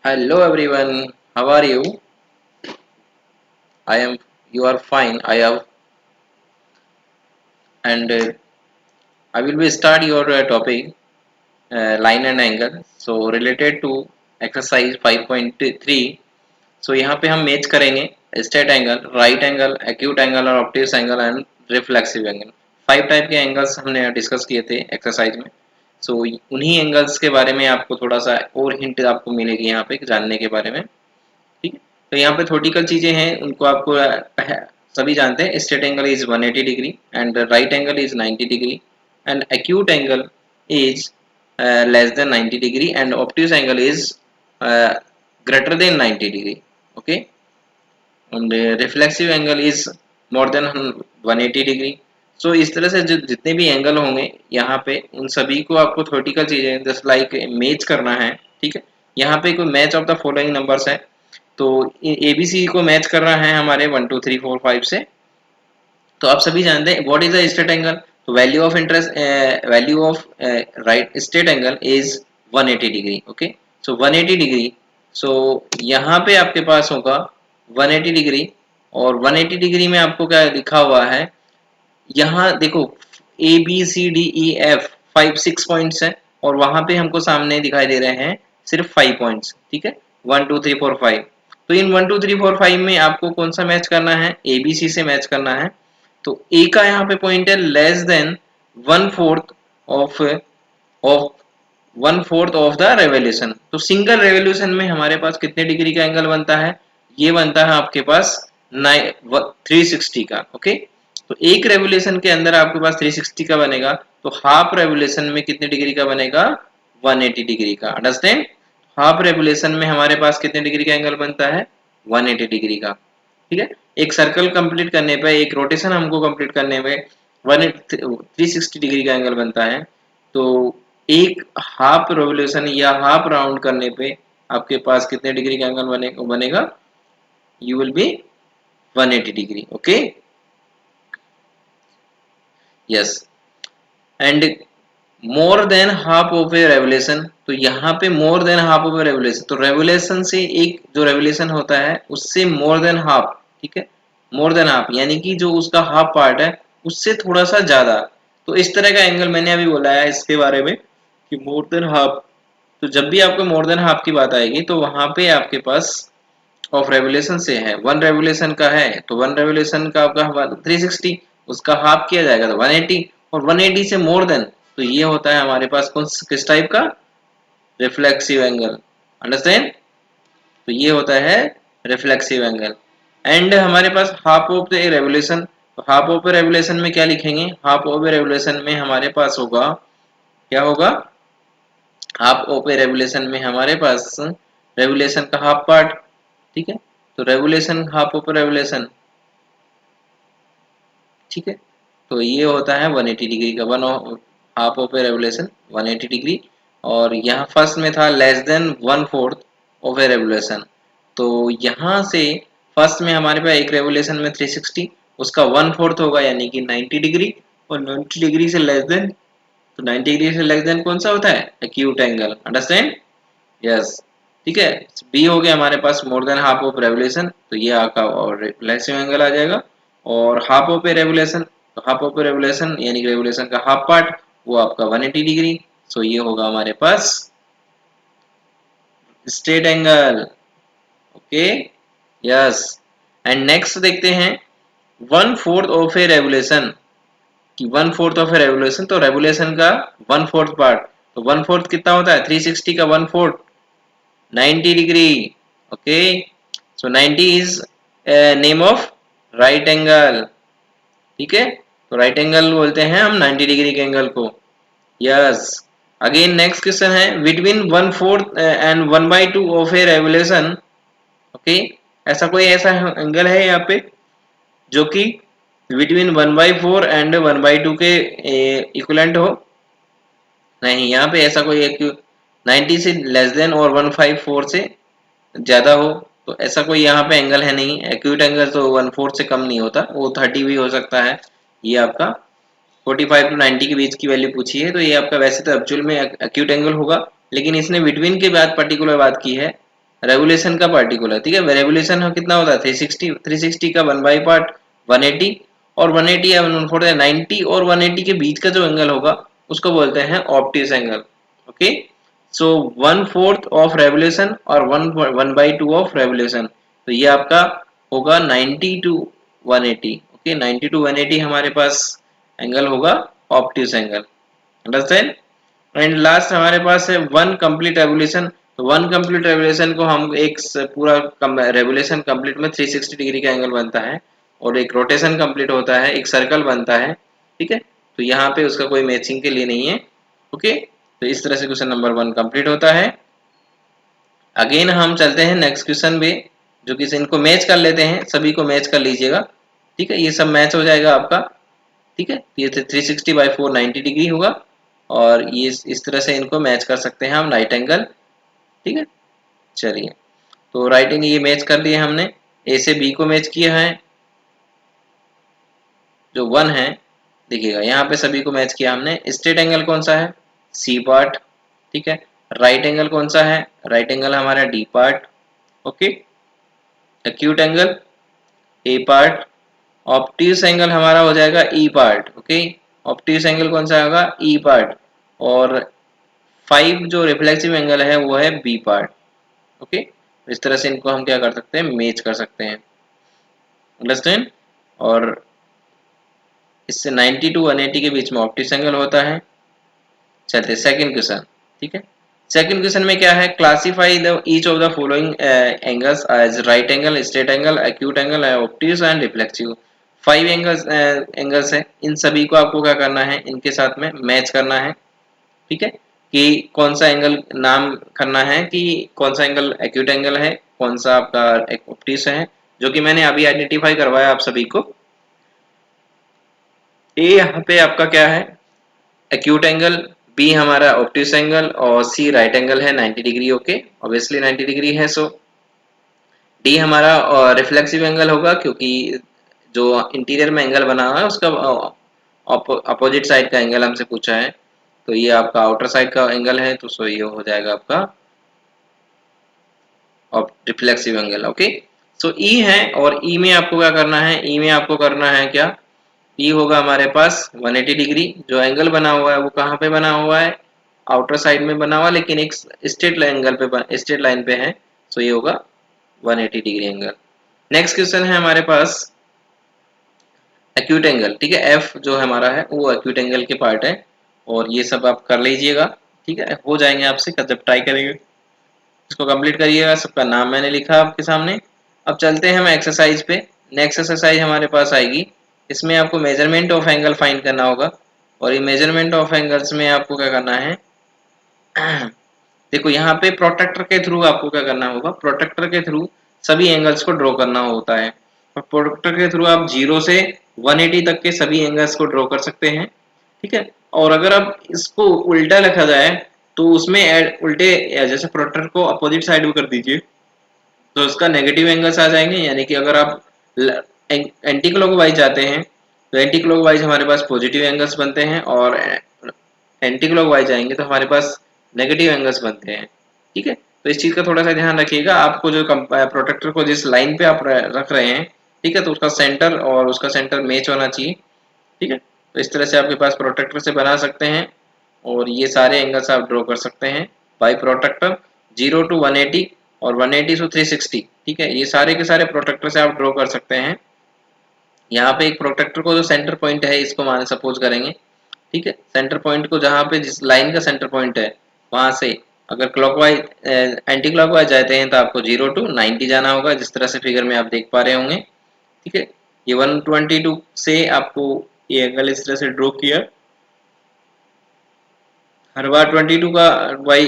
Hello everyone, how are you? I am, you are fine. I have, and I will be start your topic line and angle. So related to exercise 5.3. So यहाँ पे हम match करेंगे straight angle, right angle, acute angle और obtuse angle and reflexive angle. 5 type के angles हमने discuss किए थे exercise में। सो उन्हीं एंगल्स के बारे में आपको थोड़ा सा और हिंट आपको मिलेगी यहाँ पे जानने के बारे में। ठीक है, तो यहाँ पे थ्योरेटिकल चीजें हैं उनको आपको सभी जानते हैं। Straight angle is 180 degree and right angle is 90 degree and acute angle is less than 90 degree and obtuse angle is greater than 90 degree. Okay, and reflexive angle is more than 180 degree. So इस तरह से जितने भी angle होंगे यहाँ पे उन सभी को आपको थ्योरेटिकल चीजें जस्ट लाइक मैच करना है। ठीक है, यहाँ पे कोई match of the following numbers है, तो एबीसी को मैच कर रहा है हमारे 1 2 3 4 5 से। तो आप सभी जानते हैं what is the straight angle. तो value of interest, value of right straight angle is 180 degree. Okay, so 180 degree. So यहाँ पे आपके पास होगा 180 डिग्री, और 180 डिग्री में आपको क्या लिखा हुआ है, यहाँ देखो A B C D E F 5 6 points है, और वहां पे हमको सामने दिखाई दे रहे हैं सिर्फ 5 पॉइंट्स। ठीक है, 1 2 3 4 5। तो इन 1 2 3 4 5 में आपको कौन सा मैच करना है, ए बी सी से मैच करना है। तो ए का यहाँ पे पॉइंट है less than 1/4 of of 1/4 of the revolution. तो सिंगल रेवोल्यूशन में हमारे पास कितने डिग्री का एंगल बनता है, ये बनता है आपके पास 360 का। ओके, तो एक रेवोल्यूशन के अंदर आपके पास 360 का बनेगा, तो हाफ रेवोल्यूशन में कितने डिग्री का बनेगा, 180 डिग्री का। अंडरस्टैंड, हाफ रेवोल्यूशन में हमारे पास कितने डिग्री का एंगल बनता है, 180 डिग्री का। ठीक है, एक सर्कल कंप्लीट करने पे, एक रोटेशन हमको कंप्लीट करने में 360 डिग्री का एंगल बनता है। तो एक हाफ रेवोल्यूशन या हाफ राउंड करने पे आपके पास कितने डिग्री का एंगल बनेगा, you will be 180 degree. Okay, yes, and more than half of a revolution. तो यहाँ पे मोर than half of a revolution, तो रेवोल्यूशन से एक जो रेवोल्यूशन होता है उससे मोर देन हाफ। ठीक है, मोर देन हाफ यानी कि जो उसका हाफ पार्ट है उससे थोड़ा सा ज्यादा। तो इस तरह का एंगल मैंने अभी बोला है इसके बारे में कि मोर देन हाफ। तो जब भी आपको मोर देन हाफ की बात आएगी तो वहां पे आपके पास ऑफ रेवोल्यूशन से है, वन रेवोल्यूशन का है, तो वन रेवोल्यूशन का आपका 360, उसका हाफ किया जाएगा तो 180, और 180 से मोर देन, तो ये होता है हमारे पास कौन किस टाइप का, रिफ्लेक्सिव एंगल। अंडरस्टैंड, तो ये होता है रिफ्लेक्सिव एंगल। एंड हमारे पास हाफ ऑफ द रेवोल्यूशन, तो हाफ ऑफ रेवोल्यूशन में क्या लिखेंगे, हाफ ऑफ रेवोल्यूशन में हमारे पास होगा, क्या होगा, हाफ ऑफ रेवोल्यूशन में हमारे पास रेवोल्यूशन का हाफ पार्ट। ठीक है, तो रेवोल्यूशन हाफ ऑफ रेवोल्यूशन। ठीक है, तो ये होता है 180 डिग्री का, one half of a revolution 180 degree. और यहाँ फर्स्ट में था less than 1/4 of a revolution. तो यहाँ से फर्स्ट में हमारे पास एक रेवोल्यूशन में 360, उसका 1/4 होगा यानी कि 90 डिग्री, और 90 डिग्री से लेस देन, तो 90 डिग्री से लेस देन कौन सा होता है, एक्यूट एंगल। Understand, yes. ठीक है, बी हो गया हमारे पास more than half of revolution, तो ये आपका और रिफ्लेक्सिव एंगल आ जाएगा। और हाफ ऑफ ए रेवोल्यूशन, तो हाफ ऑफ ए रेवोल्यूशन यानी कि रेवोल्यूशन का हाफ पार्ट, वो आपका 180 डिग्री। सो ये होगा हमारे पास straight angle. Okay, yes. And next देखते हैं 1/4 ऑफ ए रेवोल्यूशन, कि 1/4 ऑफ ए रेवोल्यूशन, तो रेवोल्यूशन का 1/4 पार्ट, तो 1/4 कितना होता है, 360 का 1/4, 90 degree. Okay, so 90 is name of right angle. ठीक है, तो राइट एंगल बोलते हैं हम 90 डिग्री के एंगल को। यस, अगेन नेक्स्ट क्वेश्चन है between 1/4 and 1/2 of a revolution. Okay, ऐसा कोई ऐसा एंगल है यहाँ पे जो कि बिटवीन 1/4 एंड 1/2 के इक्वलेंट हो, नहीं, यहाँ पे ऐसा कोई एक 90 से लेस देन और 1/4 से ज्यादा हो, तो ऐसा कोई यहाँ पे एंगल है नहीं। एक्यूट एंगल तो 1/4 से कम नहीं होता, वो 30 भी हो सकता है। ये आपका 45 टू 90 के बीच की वैल्यू पूछी है, तो ये आपका वैसे तो एक्चुअल में एक्यूट एंगल होगा, लेकिन इसने बिटवीन के बाद पर्टिकुलर बात की है, रेवोल्यूशन का पार्टिकुलर, ठीक है। रेवोल्यूशन कितना होता है 360, 360 का 1 बाई पार्ट 180, और 180 या 140 90 और 180 के बीच का जो एंगल होगा उसको बोलते हैं obtuse angle. Okay, so 1/4 of revolution और 1/2 ऑफ रेवोल्यूशन, तो ये आपका होगा 90 टू 180। ओके, 90 टू 180 हमारे पास एंगल होगा obtuse angle, understand. And last हमारे पास है वन कंप्लीट रेवोल्यूशन। तो वन कंप्लीट रेवोल्यूशन को हम एक पूरा रेवोल्यूशन कंप्लीट में 360 डिग्री का एंगल बनता है, और एक रोटेशन कंप्लीट होता है, एक सर्कल बनता है, ठीक है। तो यहाँ पे उसका कोई मैचिंग के लिए नहीं है। ओके, तो इस तरह से क्वेश्चन नंबर 1 कंप्लीट होता है। अगेन हम चलते हैं नेक्स्ट क्वेश्चन पे, जो कि इनको मैच कर लेते हैं, सभी को मैच कर लीजिएगा, ठीक है। ये सब मैच हो जाएगा आपका, ठीक है। ये 360 बाई 4 90 डिग्री होगा, और ये इस तरह से इनको मैच कर सकते हैं हम राइट एंगल, ठीक है। चलिए, तो राइट एंगल ये मैच कर लिए हमने, ए से बी को मैच किया है, जो 1 है, देखिएगा यहाँ पे सभी को मैच किया हमने। स्ट्रेट एंगल कौन सा है, सी पार्ट, ठीक है। राइट एंगल कौन सा है, राइट एंगल हमारा D part, okay. Acute angle A part, obtuse angle हमारा हो जाएगा ई पार्ट, ओके। ऑप्टिस एंगल कौन सा होगा, ई पार्ट, और 5 जो रिफ्लेक्सिव एंगल है वो है बी पार्ट, ओके। इस तरह से इनको हम क्या कर सकते हैं, मैच कर सकते हैं, अंडरस्टैंड। और इससे 90 टू 180 के बीच में ऑप्टिस एंगल होता है। चलते सेकंड क्वेश्चन, ठीक है। सेकंड क्वेश्चन में क्या है, classify the each of the following angles as right angle, straight angle, acute angle, obtuse and reflexive. 5 angles है, इन सभी को आपको क्या करना है, इनके साथ में मैच करना है, ठीक है। कि कौन सा एंगल नाम करना है, कि कौन सा एंगल एक्यूट एंगल है, कौन सा आपका ऑप्टिस है, जो कि मैंने अभी आइडेंटिफाई करवाया आप सभी को। ए यहाँ पे आपका क्या है, एक्यूट एंगल, बी हमारा ऑप्टिस एंगल, और सी राइट एंगल है 90 डिग्री, ओके, ऑब्वियसली 90 डिग्री है। सो डी हमारा रिफ्लेक्सिव एंगल होगा, क्योंकि जो इंटीरियर में एंगल बना हुआ है उसका अपोजिट साइड का एंगल हमसे पूछा है, तो ये आपका आउटर साइड का एंगल है, तो सो ये हो जाएगा आपका रिफ्लेक्सिव एंगल, ओके। सो ई है, और ई में आपको क्या करना है, ई में आपको करना है क्या, ई होगा हमारे पास 180 डिग्री। जो एंगल बना हुआ है वो कहाँ पे बना हुआ है, आउटर साइड में बना हुआ, लेकिन एक स्ट्रेट एंगल पे, स्ट्रेट लाइन पे है, सो ये होगा 180 डिग्री एंगल। नेक्स्ट क्वेश्चन है हमारे पास एक्यूट एंगल, ठीक है। एफ जो हमारा है वो एक्यूट एंगल के पार्ट है, और ये सब आप कर लीजिएगा, ठीक है, हो जाएंगे आपसे जब ट्राई करेंगे। इसको कंप्लीट करिएगा, सबका नाम मैंने लिखा आपके सामने। अब चलते हैं हम एक्सरसाइज पे। नेक्स्ट एक्सरसाइज हमारे पास आएगी, इसमें आपको मेजरमेंट ऑफ एंगल फाइंड करना होगा, और ये मेजरमेंट ऑफ एंगल्स में आपको क्या करना है देखो यहाँ पे प्रोट्रैक्टर के थ्रू आपको क्या करना होगा, प्रोट्रैक्टर के थ्रू सभी एंगल्स को ड्रॉ करना होता है। और प्रोट्रैक्टर के थ्रू आप 0 से 180 तक के सभी एंगल्स को ड्रॉ कर सकते हैं, ठीक है। और अगर आप इसको उल्टा रखा जाए, तो उसमें उल्टे जैसे प्रोट्रैक्टर को अपोजिट साइड में कर दीजिए, तो उसका नेगेटिव एंगल्स आ जाएंगे। यानी कि अगर आप एंटी क्लॉकवाइज जाते हैं, तो एंटी क्लॉकवाइज हमारे पास पॉजिटिव एंगल्स बनते हैं, और एंटी क्लॉकवाइज जाएंगे तो हमारे पास नेगेटिव एंगल्स बनते हैं, ठीक है। तो इस चीज का थोड़ा सा ध्यान रखिएगा, आपको जो प्रोटेक्टर को जिस लाइन पे आप रख रहे हैं, ठीक है, तो उसका सेंटर और उसका सेंटर मैच होना चाहिए, ठीक है। तो इस तरह से आपके पास प्रोटेक्टर से बना सकते हैं, और ये सारे एंगल्स आप ड्रॉ कर सकते हैं बाय प्रोटेक्टर, 0 टू 180 और 180 टू 360, ठीक है। ये सारे के सारे प्रोटेक्टर से आप ड्रॉ कर सकते हैं। यहाँ पे एक प्रोटेक्टर को जो सेंटर पॉइंट है इसको मान सपोज करेंगे, ठीक है। सेंटर पॉइंट को जहाँ पे जिस लाइन का सेंटर पॉइंट है वहां से अगर क्लॉकवाइज एंटी क्लॉकवाइज जाते हैं तो आपको 0 टू 90 जाना होगा, जिस तरह से फिगर में आप देख पा रहे होंगे, ठीक है। ये 122 से आपको ये एंगल इस तरह से ड्रॉ किया, हर बार 22 का बाई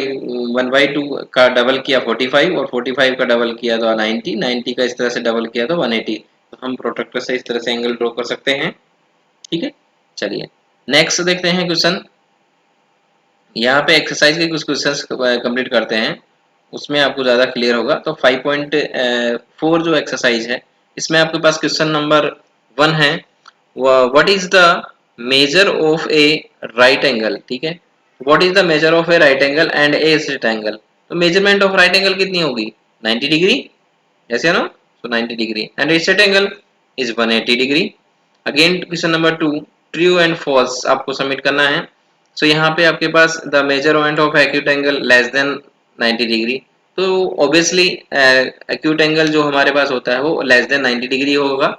1/2 का डबल किया 45, और 45 का डबल किया तो 90, 90 का इस तरह से डबल किया तो 180। तो हम प्रोटेक्टर से इस तरह से एंगल ड्रॉ कर सकते हैं, ठीक है। चलिए नेक्स्ट देखते हैं क्वेश्चन। यहाँ पे एक्सरसाइज के कुछ क्वेश्चंस कंप्लीट करते हैं, उसमें आपको ज़्यादा क्लियर होगा। तो 5.4 जो एक्सरसाइज है, इसमें आपके पास क्वेश्चन नंबर 1 है, what is the measure of a right angle, ठीक है। What is the measure of a right angle and a straight angle. तो मेजरमेंट ऑफ राइट एंगल कितनी होगी, 90 degree, yes or no? So 90 degree and its set angle is 180 degree. Again question number 2, true and false आपको submit करना है. So यहाँ पे आपके पास the measurement of acute angle less than 90 degree. तो obviously acute angle जो हमारे पास होता है वो less than 90 degree होगा.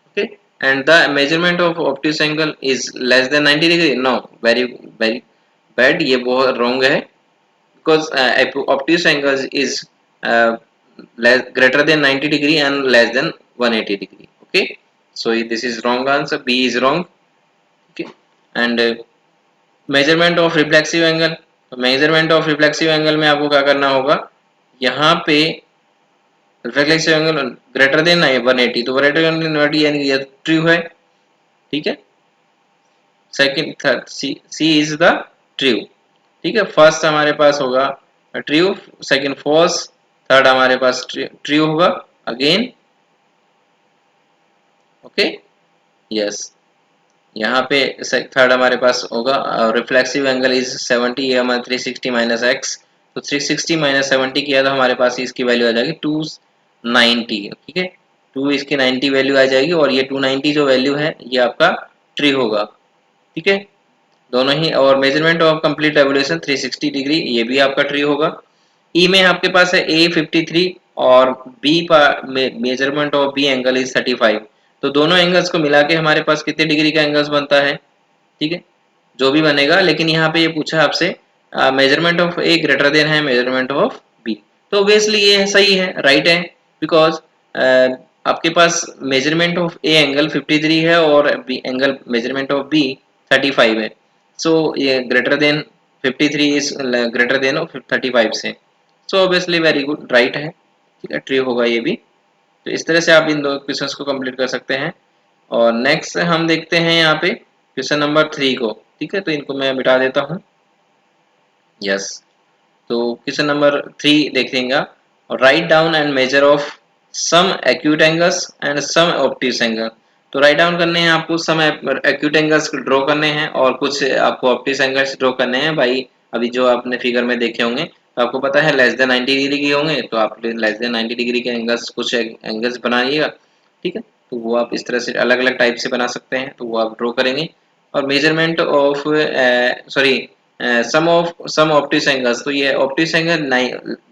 Okay, and the measurement of obtuse angle is less than 90 degree. No, very very bad, ये बहुत wrong है. Because obtuse angle is uh, greater than 90 degree and less than 180 degree. Okay, so this is wrong answer, B is wrong. Okay, and measurement of reflexive angle, तो measurement of reflexive angle में आपको क्या करना होगा, यहाँ पे reflexive angle greater than 180, तो greater than 180 यानी ये ट्रू है. ठीक है, second third C is the true. ठीक है, फर्स्ट हमारे पास होगा ट्रू, सेकंड फॉल्स, थर्ड हमारे पास ट्रू होगा अगेन. ओके, यस, यहाँ पे थर्ड हमारे पास होगा रिफ्लेक्सिव एंगल इज 70, ये हमारा 360 माइनस एक्स, तो 360 माइनस 70 किया तो हमारे पास इसकी वैल्यू आ जाएगी 290. ठीक है, 2 इसकी 90 वैल्यू आ जाएगी और ये 290 जो वैल्यू है ये आपका ट्रू होगा. ठीक है, दोनों ही. और measurement of complete revolution 360 degree, ये भी आपका ट्रू होगा. ई में आपके पास है ए 53 और B measurement of B angle is 35. तो दोनों एंगल्स को मिला के हमारे पास कितने डिग्री का एंगल्स बनता है. ठीक है, जो भी बनेगा, लेकिन यहाँ पे ये पूछा आपसे measurement of A greater than है मेजरमेंट ऑफ बी, तो ऑब्वियसली ये सही है, राइट है. बिकॉज आपके पास मेजरमेंट ऑफ ए एंगल 53 है और B angle measurement of B 35 है. सो ये greater than 53 is greater than 35 से, so obviously very good, right है. ठीक है, ट्रू होगा ये भी. तो इस तरह से आप इन दो क्वेश्चंस को कंप्लीट कर सकते हैं. और नेक्स्ट हम देखते हैं यहाँ पे क्वेश्चन नंबर 3 को. ठीक है, तो इनको मैं मिटा देता हूँ. यस, तो क्वेश्चन नंबर 3 देखेंगे. Write down and measure of some acute angles and some obtuse angle. तो राइट डाउन करने हैं आपको, सम एक्यूट एंगल्स ड्रॉ करने हैं और कुछ आपको ऑब्ट्यूस एंगल्स ड्रॉ करने हैं. भाई अभी जो आपने फिगर में देखे होंगे तो आपको पता है लेस देन 90 डिग्री के होंगे, तो आप लेस देन 90 डिग्री के एंगल्स, कुछ एंगल्स बनाइएगा. ठीक है, तो वो आप इस तरह से अलग अलग टाइप से बना सकते हैं, तो वो आप ड्रॉ करेंगे. और measurement of sorry some obtuse angles, तो ये obtuse angle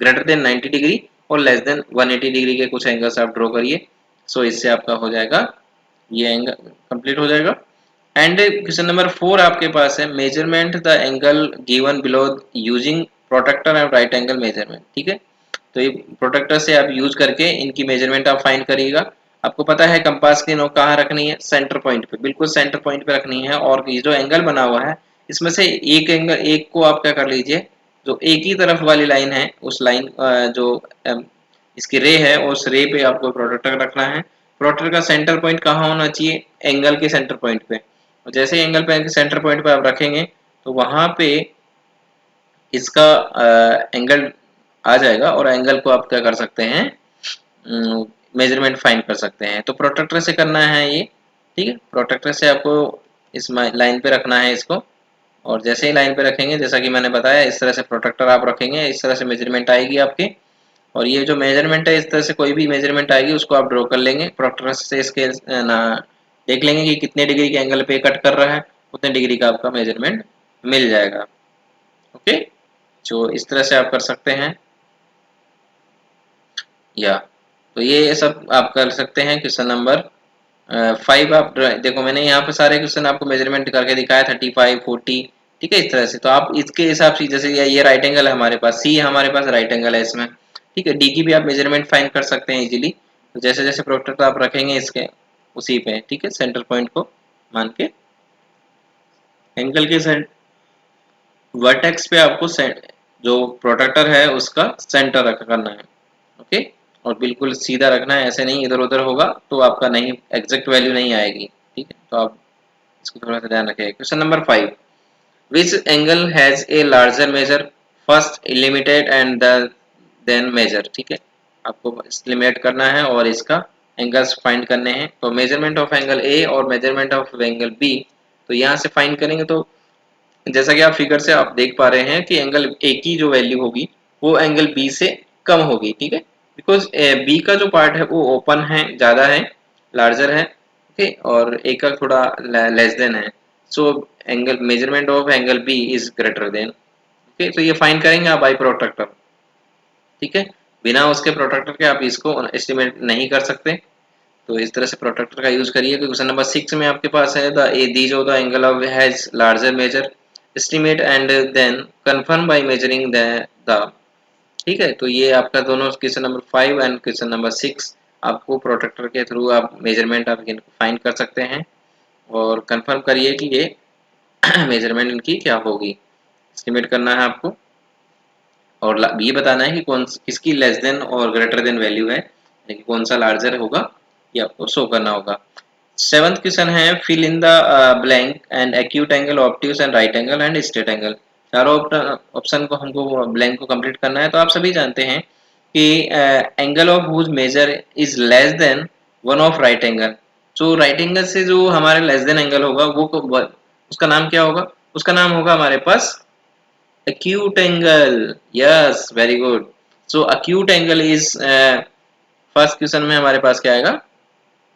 greater than 90 degree और लेस देन 180 डिग्री के कुछ एंगल्स आप ड्रॉ करिए. सो इससे आपका हो जाएगा, ये एंगल कंप्लीट हो जाएगा. एंड क्वेश्चन नंबर 4 आपके पास है measurement the angle given below using protractor and right angle measurement. ठीक है, तो ये प्रोट्रैक्टर से आप यूज करके इनकी मेजरमेंट आप फाइंड करिएगा. आपको पता है कंपास की नोक कहाँ रखनी है, सेंटर पॉइंट पे, बिल्कुल सेंटर पॉइंट पे रखनी है. और ये जो एंगल बना हुआ है इसमें से एक एंगल, एक को आप क्या कर लीजिए, जो एक ही तरफ वाली लाइन है उस लाइन जो इसकी रे है उस रे पे आपको प्रोट्रैक्टर रखना है. प्रोट्रैक्टर का सेंटर पॉइंट कहाँ होना चाहिए, एंगल के सेंटर पॉइंट पे. और जैसे एंगल पे सेंटर पॉइंट पे आप रखेंगे तो वहां पे इसका एंगल आ जाएगा और एंगल को आप क्या कर सकते हैं, मेजरमेंट फाइंड कर सकते हैं. तो प्रोट्रैक्टर से करना है ये. ठीक है, प्रोट्रैक्टर से आपको इस लाइन पे रखना है इसको. और जैसे ही लाइन पे रखेंगे, जैसा कि मैंने बताया, इस तरह से प्रोट्रैक्टर आप रखेंगे, इस तरह से मेजरमेंट आएगी आपकी. और ये जो मेजरमेंट है, इस तरह से कोई भी मेजरमेंट आएगी उसको आप ड्रॉ कर लेंगे. प्रोट्रैक्टर से इसके ना देख लेंगे कि कितने डिग्री के एंगल पे कट कर रहा है, उतने डिग्री का आपका मेजरमेंट मिल जाएगा. ओके, जो इस तरह से आप कर सकते हैं. या तो ये सब आप कर सकते हैं. क्वेश्चन नंबर 5 आप देखो, मैंने यहाँ पे सारे क्वेश्चन आपको मेजरमेंट करके दिखाया, 35, 40. ठीक है, इस तरह से. तो आप इसके हिसाब से, जैसे ये राइट एंगल है हमारे पास, सी हमारे पास राइट एंगल है इसमें. ठीक है, डी की भी आप मेजरमेंट फाइंड कर सकते हैं इजीली. तो जैसे जैसे प्रोट्रैक्टर आप रखेंगे इसके उसी पे, ठीक है, सेंटर पॉइंट को मान के एंगल के वर्टेक्स पे आपको जो प्रोट्रैक्टर है उसका सेंटर करना है. ओके, और बिल्कुल सीधा रखना है, ऐसे नहीं इधर उधर होगा तो आपका नहीं एग्जैक्ट वैल्यू नहीं आएगी. ठीक है, तो आप इसको थोड़ा सा ध्यान रखिए. Question number 5, which angle has a larger measure, first limited and then measure. ठीक है, आपको लिमिट करना है और इसका एंगल्स फाइंड करने हैं. तो मेजरमेंट ऑफ एंगल ए और मेजरमेंट ऑफ एंगल बी, तो यहाँ से फाइंड करेंगे. तो जैसा कि आप फिगर से आप देख पा रहे हैं कि एंगल ए की जो वैल्यू होगी वो एंगल बी से कम होगी. ठीक है, बिकॉज बी का जो पार्ट है वो ओपन है, ज़्यादा है, लार्जर है, ओके, और ए का थोड़ा लेस देन है। So angle measurement of angle B is greater than, okay. तो ये फाइन करेंगे आप बाई प्रोट्रैक्टर, ठीक है। बिना उसके प्रोट्रैक्टर के आप इसको एस्टिमेट नहीं कर सकते। तो इस तरह से प्रोट्रैक्टर का यूज करिए। क्वेश्चन नंबर 6 में आपके पास है the A these of the angle of has larger measure estimate and then confirm by measuring the, ठीक है। तो ये आपका दोनों question number 5 and question number 6 आपको प्रोट्रैक्टर के थ्रू आप मेजरमेंट आप फाइंड कर सकते हैं और कंफर्म करिए कि ये मेजरमेंट इनकी क्या होगी, एस्टिमेट करना है आपको और ये बताना है कि कौन किसकी लेस देन और ग्रेटर देन वैल्यू है, यानी कि कौन सा लार्जर होगा, ये आपको शो करना होगा। सेवंथ क्वेश्चन है fill in the blank and acute angle, obtuse and right angle and straight angle. चारों ऑप्शन को हमको ब्लैंक को कंप्लीट करना है। तो आप सभी जानते हैं कि angle of whose measure is less than one of right angle. जो राइट एंगल से जो हमारे लेस देन एंगल होगा उसका नाम क्या होगा? उसका नाम होगा हमारे पास acute angle. Yes, very good. So acute angle is first question में हमारे पास क्या आएगा?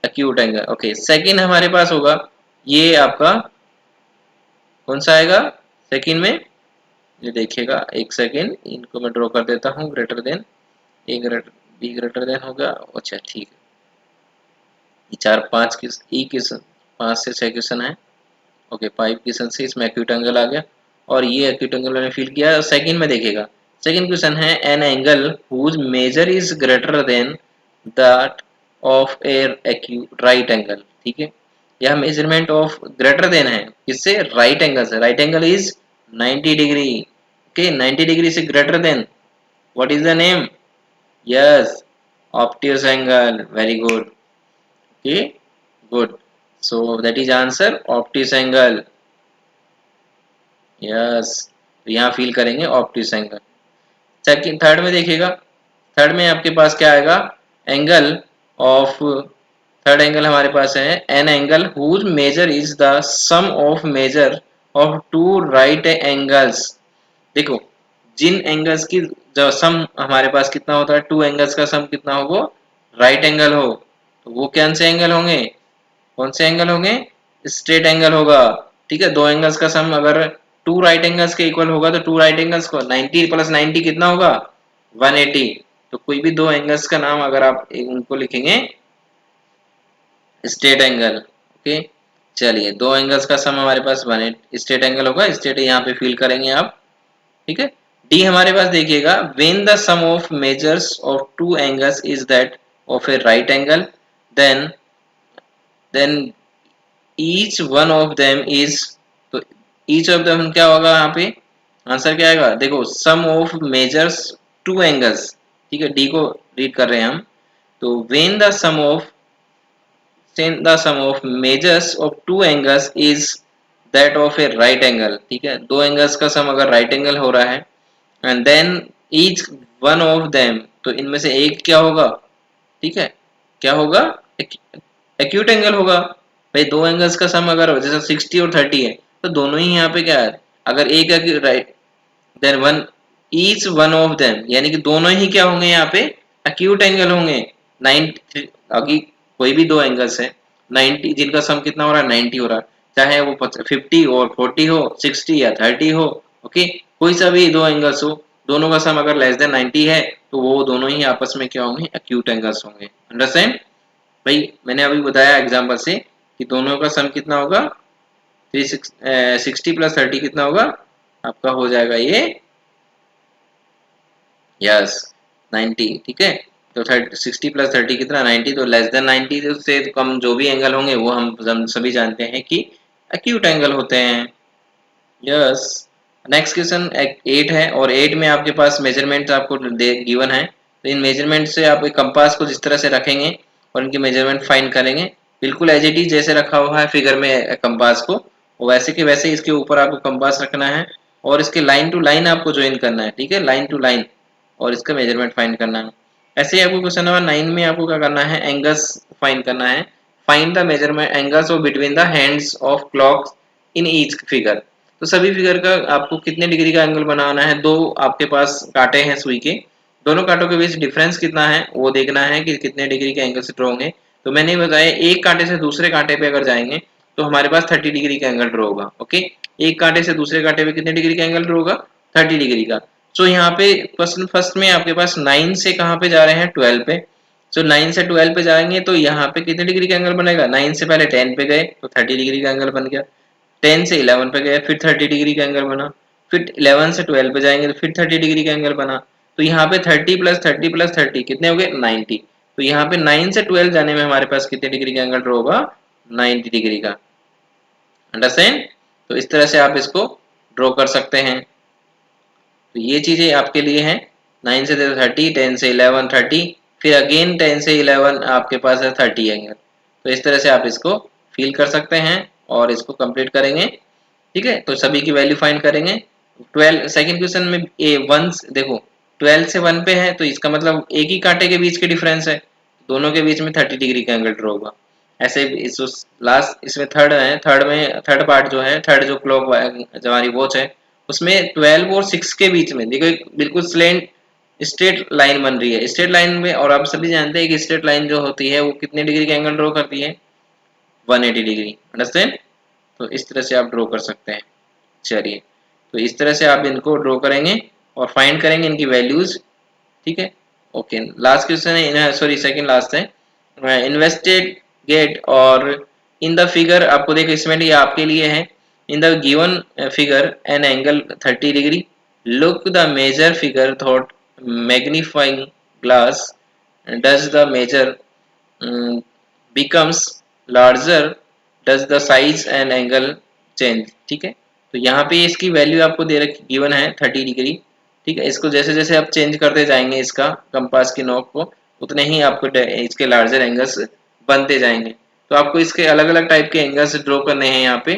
acute angle. ओके, सेकंड हमारे पास होगा ये आपका कौन सा आएगा सेकंड में? ये देखिएगा एक सेकंड, इनको मैं ड्रॉ कर देता हूँ। Greater than A greater be greater than होगा। अच्छा ठीक है, ये चार पांच किस ई क्वेश्चन 5 से 6 क्वेश्चन है। ओके, 5 क्वेश्चन से इसमें एक्यूट एंगल आ गया और ये एक्यूट एंगल मैंने फिल किया। सेकंड में देखिएगा, सेकंड क्वेश्चन है an angle whose measure is greater than that of a acute right angle, ठीक है। यह मेजरमेंट ऑफ ग्रेटर देन है किससे? राइट एंगल से। Right angle is 90 degree, okay, 90 degree से greater than what is the name? Yes, obtuse angle. Very good, okay, good. So that is answer obtuse angle. Yes, तो यहाँ feel करेंगे obtuse angle. Second third में देखिएगा, third में आपके पास क्या आएगा? एंगल ऑफ थर्ड एंगल हमारे पास है an angle whose measure is the sum of measure of two right angles. देखो, जिन एंगल्स की जो सम हमारे पास कितना होता है, टू एंगल्स का सम कितना हो, वो राइट एंगल हो, तो वो कौन से एंगल होंगे? कौन से एंगल होंगे? स्ट्रेट एंगल होगा, ठीक है। दो एंगल्स का सम अगर टू राइट एंगल्स के इक्वल होगा तो टू राइट एंगल्स को 90 प्लस 90 कितना होगा? 180। तो कोई भी दो एंगल्स का नाम अगर आप उनको लिखेंगे स्ट्रेट एंगल, ओके। चलिए, दो एंगल्स का सम हमारे पास 180 स्ट्रेट एंगल होगा। स्ट्रेट यहाँ पे फील करेंगे आप, ठीक है। डी हमारे पास देखिएगा, when the sum of measures of two angles is that of a right angle then then each one of them is, तो ईच ऑफ देम क्या होगा यहाँ पे? आंसर क्या आएगा? देखो, sum of measures two angles, ठीक है, डी को रीड कर रहे हैं हम। तो when the sum of measures of two angles is that of a right angle, ठीक है। दो एंगल्स का सम अगर राइट एंगल हो रहा है and then each one of them, तो इनमें से एक क्या होगा? ठीक है, क्या होगा? एक्यूट एंगल होगा। भाई दो एंगल्स का सम अगर जैसे 60 और 30 है तो दोनों ही यहाँ पे क्या है? अगर एक right then one each one of them, यानी कि दोनों ही क्या होंगे यहाँ पे? एक्यूट एंगल होंगे। 90 अभी कोई भी दो एंगल्स है 90 जिनका सम कितना हो रहा है? 90 हो रहा है, चाहे वो 50 और 40 हो, 60 या 30 हो, ओके, कोई सा भी दो एंगल्स हो, दोनों का सम अगर लेस देन 90 है तो वो दोनों ही आपस में क्या होंगे? एक्यूट एंगल्स होंगे। अंडरस्टैंड? भाई मैंने अभी बताया एग्जांपल से कि दोनों का सम कितना होगा? 60 प्लस 30 कितना होगा? आपका हो जाएगा ये, यस, 90, ठीक है। तो 60 प्लस 30 कितना? 90। तो लेस देन 90 से कम जो भी एंगल होंगे वो हम सभी जानते हैं कि एक्यूट एंगल होते हैं। यस, नेक्स्ट क्वेश्चन 8 है और 8 में आपके पास मेजरमेंट आपको गिवन है। तो इन मेजरमेंट से आप एक कंपास को जिस तरह से रखेंगे और इनके मेजरमेंट फाइंड करेंगे, बिल्कुल एज इट इज जैसे रखा हुआ है फिगर में कंपास को, वैसे के वैसे इसके ऊपर आपको कंपास रखना है और इसके लाइन टू लाइन आपको ज्वाइन करना है, ठीक है, लाइन टू लाइन, और इसका मेजरमेंट फाइंड करना है। ऐसे ही आपको क्वेश्चन नंबर 9 में आपको क्या करना है? एंगल्स फाइंड करना है। Find the measurement angles of between the hands of clocks in each figure. तो सभी फिगर का आपको कितने डिग्री का एंगल बनाना है? दो आपके पास कांटे हैं सुई के, दोनों कांटों के बीच डिफरेंस कितना है वो देखना है कि कितने डिग्री के एंगल से ड्रॉ होंगे। तो मैंने बताया एक कांटे से दूसरे कांटे पे अगर जाएंगे तो हमारे पास 30 डिग्री का एंगल ड्रॉ होगा। ओके, एक कांटे से दूसरे कांटे पे कितने डिग्री का एंगल ड्रॉ होगा? 30 डिग्री का। सो यहाँ पे फर्स्ट में आपके पास 9 से कहाँ पे जा रहे हैं? 12 पे। सो 9 से 12 पे जाएंगे तो यहाँ पे कितने डिग्री का एंगल बनेगा? 9 से पहले 10 पे गए तो 30 डिग्री का एंगल बन गया। 10 से 11 पे गए फिर 30 डिग्री का एंगल बना। फिर 11 से 12 पे जाएंगे तो फिर 30 डिग्री का एंगल बना। तो यहाँ पे 30 प्लस 30 प्लस 30 कितने हो गए? 90। तो यहाँ पे 9 से 12 जाने में हमारे पास कितने डिग्री का एंगल ड्रॉ होगा? 90 डिग्री का। अंडरस्टैंड? तो इस तरह से आप इसको ड्रॉ कर सकते हैं। तो ये चीजें आपके लिए हैं। 9 से 30, 10 से 11 30, फिर अगेन 10 से 11 आपके पास है 30 एंगल। तो इस तरह से आप इसको फील कर सकते हैं और इसको कंप्लीट करेंगे। ठीक है, तो सभी की वैल्यू फाइंड करेंगे। 12 सेकंड क्वेश्चन में ए 1 देखो 12 से 1 पे है तो इसका मतलब एक ही कांटे के बीच के डिफरेंस है, दोनों के बीच में 30 डिग्री का एंगल ड्रॉ होगा। ऐसे इस लास्ट इसमें थर्ड है, थर्ड पार्ट जो है, थर्ड जो क्लॉक जो हमारी वॉच है उसमें 12 और 6 के बीच में देखो एक बिल्कुल स्लेंट स्ट्रेट लाइन बन रही है। स्ट्रेट लाइन में, और आप सभी जानते हैं कि स्ट्रेट लाइन जो होती है वो कितने डिग्री का एंगल ड्रॉ करती है? 180 डिग्री। अंडरस्टैंड? तो इस तरह से आप ड्रॉ कर सकते हैं। चलिए, तो इस तरह से आप इनको ड्रॉ करेंगे और फाइंड करेंगे इनकी वैल्यूज। ठीक है, ओके। लास्ट क्वेश्चन है, सॉरी सेकंड लास्ट है, इन्वेस्टिगेट और इन द फिगर। आपको देखो इसमें ये आपके लिए है। In the given figure an angle 30 degree, look the measure figure thought magnifying glass does the measure becomes larger, does the size and angle change? ठीक है, तो यहाँ पे इसकी वैल्यू आपको दे रखी गिवन है 30 डिग्री। ठीक है, इसको जैसे जैसे आप चेंज करते जाएंगे इसका कंपास की नोक को, उतने ही आपको इसके लार्जर एंगल्स बनते जाएंगे। तो आपको इसके अलग अलग टाइप के एंगल्स ड्रॉ करने हैं। यहाँ पे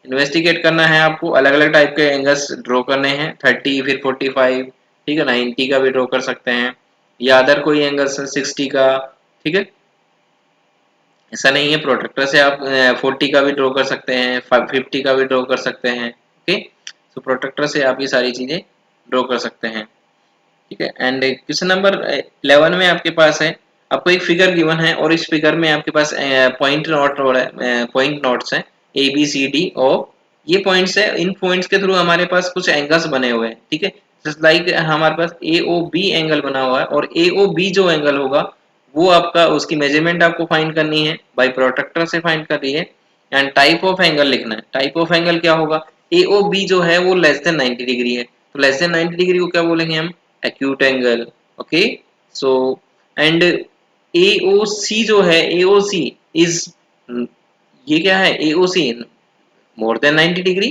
इन्वेस्टिगेट करना है आपको, अलग अलग टाइप के एंगल्स ड्रॉ करने हैं। 30 फिर 45, ठीक है, 90 का भी ड्रॉ कर सकते हैं या अदर कोई एंगल्स 60 का। ठीक है, ऐसा नहीं है, प्रोट्रैक्टर से आप 40 का भी ड्रॉ कर सकते हैं, 50 का भी ड्रॉ कर सकते हैं। ओके, तो प्रोट्रैक्टर से आप ये सारी चीजें ड्रॉ कर सकते हैं। ठीक है, एंड क्वेश्चन नंबर 11 में आपके पास है, आपको एक फिगर गिवन है और इस फिगर में आपके पास पॉइंट नोट्स हैं ए बी सी डी ओ। ये पॉइंट्स है, इन पॉइंट्स के थ्रू हमारे पास कुछ एंगल्स बने हुए हैं। ठीक है, जस्ट लाइक हमारे पास ए ओ बी एंगल बना हुआ है और ए ओ बी जो एंगल होगा वो आपका, उसकी मेजरमेंट आपको फाइंड करनी है, बाय प्रोट्रैक्टर से फाइंड कर रही है। एंड टाइप ऑफ एंगल लिखना है। टाइप ऑफ एंगल क्या होगा? ए ओ बी जो है वो लेस देन 90 डिग्री है, तो लेस देन 90 डिग्री को क्या बोलेंगे हम? Acute angle. Okay, so and AOC जो है, AOC इज, ये क्या है? AOC मोर देन 90 डिग्री,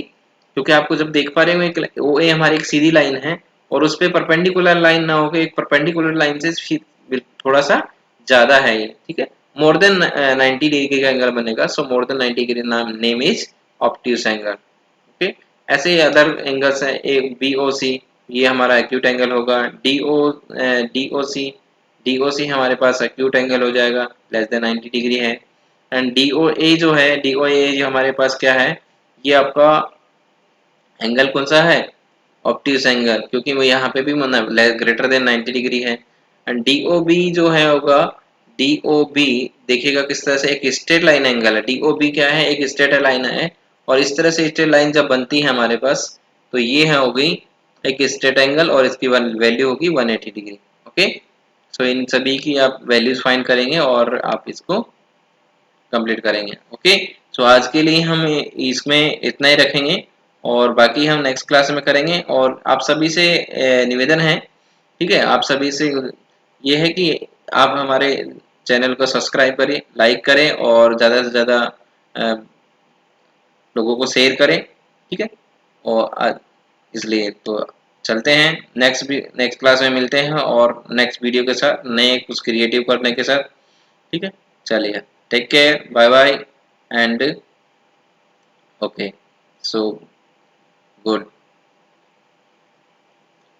क्योंकि आपको जब देख पा रहे हो एक OA हमारी एक सीधी लाइन है और उस पे परपेंडिकुलर लाइन ना होकर एक परपेंडिकुलर लाइन से थोड़ा सा ज्यादा है ये। ठीक है, मोर देन 90 डिग्री का एंगल बनेगा। सो मोर देन 90 डिग्री नाम name is obtuse angle. Okay, ऐसे ही अदर एंगल्स हैं, ए बी ओ सी, ये हमारा एक्यूट एंगल होगा। डी ओ सी हमारे पास एक्यूट एंगल हो जाएगा, लेस देन 90 डिग्री है। एंड डी ओ ए जो है, डी ओ ए जो हमारे पास क्या है? ये आपका एंगल कौन सा है? ऑब्ट्यूस एंगल, क्योंकि वो यहाँ पे भी ग्रेटर देन 90 डिग्री है। एंड डी ओ बी जो है होगा, डी ओ बी देखिएगा किस तरह से एक स्ट्रेट लाइन एंगल है। डी ओ बी क्या है? एक स्ट्रेट लाइन है, और इस तरह से स्ट्रेट लाइन जब बनती है हमारे पास तो ये है हो गई एक स्ट्रेट एंगल और इसकी वैल्यू होगी 180 डिग्री। ओके, सो इन सभी की आप वैल्यूज फाइंड करेंगे और आप इसको कंप्लीट करेंगे। ओके, सो आज के लिए हम इसमें इतना ही रखेंगे और बाकी हम नेक्स्ट क्लास में करेंगे। और आप सभी से निवेदन है, ठीक है, आप सभी से ये है कि आप हमारे चैनल को सब्सक्राइब करें, लाइक करें और ज़्यादा से ज़्यादा लोगों को शेयर करें। ठीक है, और इसलिए तो चलते हैं, नेक्स्ट क्लास में मिलते हैं और नेक्स्ट वीडियो के साथ नए कुछ क्रिएटिव करने के साथ। ठीक है, चलिए, take care, bye bye and okay, so good.